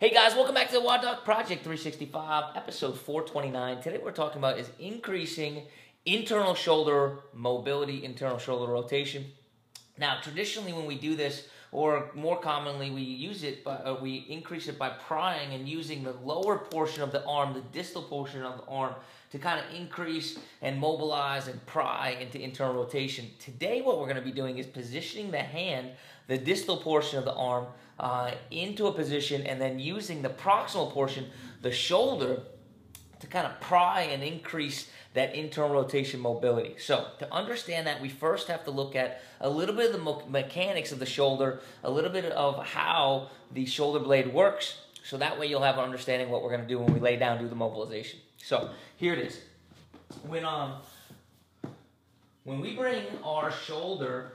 Hey guys, welcome back to the WODdoc Project 365, episode 429. Today we're talking about is increasing internal shoulder mobility, internal shoulder rotation. Now, traditionally when we do this, or more commonly we we increase it by prying and using the lower portion of the arm, the distal portion of the arm, to kind of increase and mobilize and pry into internal rotation. Today what we're going to be doing is positioning the hand, the distal portion of the arm, into a position and then using the proximal portion, the shoulder, to kind of pry and increase that internal rotation mobility. So to understand that, we first have to look at a little bit of the mechanics of the shoulder, a little bit of how the shoulder blade works, so that way you'll have an understanding of what we're going to do when we lay down, do the mobilization. So here it is. When we bring our shoulder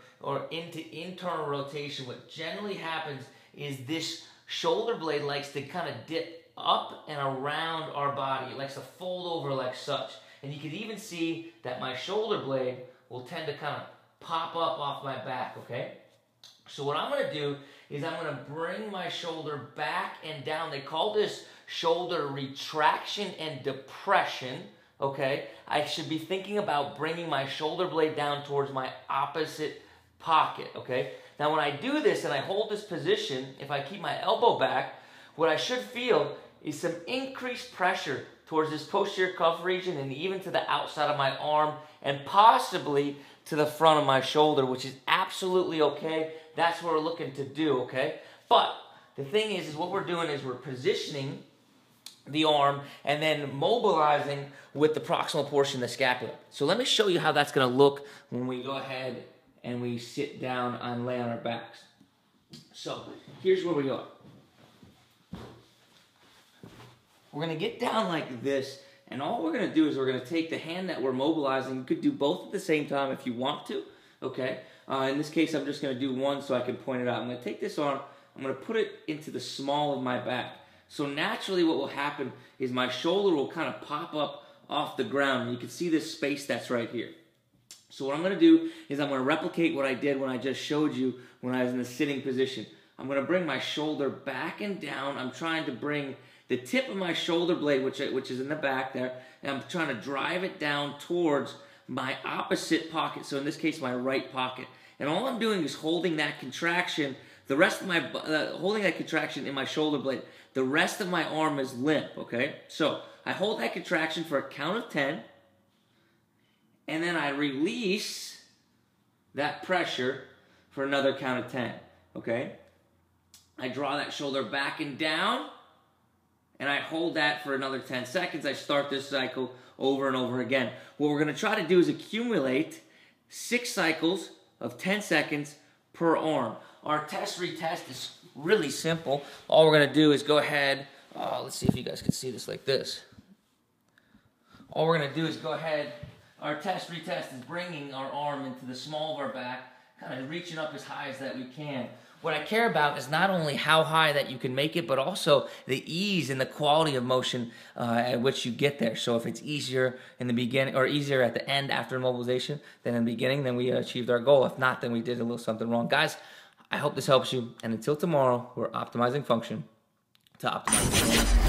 into internal rotation, what generally happens is this shoulder blade likes to kind of dip up and around our body. It likes to fold over like such. And you can even see that my shoulder blade will tend to kind of pop up off my back, okay? So what I'm going to do is I'm going to bring my shoulder back and down. They call this shoulder retraction and depression, okay? I should be thinking about bringing my shoulder blade down towards my opposite pocket, okay? Now when I do this and I hold this position, if I keep my elbow back, what I should feel is some increased pressure towards this posterior cuff region and even to the outside of my arm and possibly to the front of my shoulder, which is absolutely okay. That's what we're looking to do, okay? But the thing is what we're doing is we're positioning the arm and then mobilizing with the proximal portion, the scapula. So let me show you how that's going to look when we go ahead and we sit down and lay on our backs. So here's where we go. We're going to get down like this, and all we're going to do is we're going to take the hand that we're mobilizing. You could do both at the same time if you want to, okay? In this case, I'm just going to do one so I can point it out. I'm going to take this arm, I'm going to put it into the small of my back. So naturally what will happen is my shoulder will kind of pop up off the ground, and you can see this space that's right here. So what I'm going to do is I'm going to replicate what I did when I just showed you when I was in the sitting position. I'm going to bring my shoulder back and down. I'm trying to bring the tip of my shoulder blade, which is in the back there, and I'm trying to drive it down towards my opposite pocket. So in this case, my right pocket. And all I'm doing is holding that contraction. The rest of my holding that contraction in my shoulder blade. The rest of my arm is limp. Okay. So I hold that contraction for a count of 10. And then I release that pressure for another count of 10, okay? I draw that shoulder back and down, and I hold that for another 10 seconds. I start this cycle over and over again. What we're going to try to do is accumulate 6 cycles of 10 seconds per arm. Our test-retest is really simple. All we're going to do is go ahead, let's see if you guys can see this like this. All we're going to do is go ahead. Our test-retest is bringing our arm into the small of our back, kind of reaching up as high as that we can. What I care about is not only how high that you can make it, but also the ease and the quality of motion at which you get there. So if it's easier in the beginning or easier at the end after mobilization than in the beginning, then we achieved our goal. If not, then we did a little something wrong. Guys, I hope this helps you. And until tomorrow, we're optimizing function to optimize.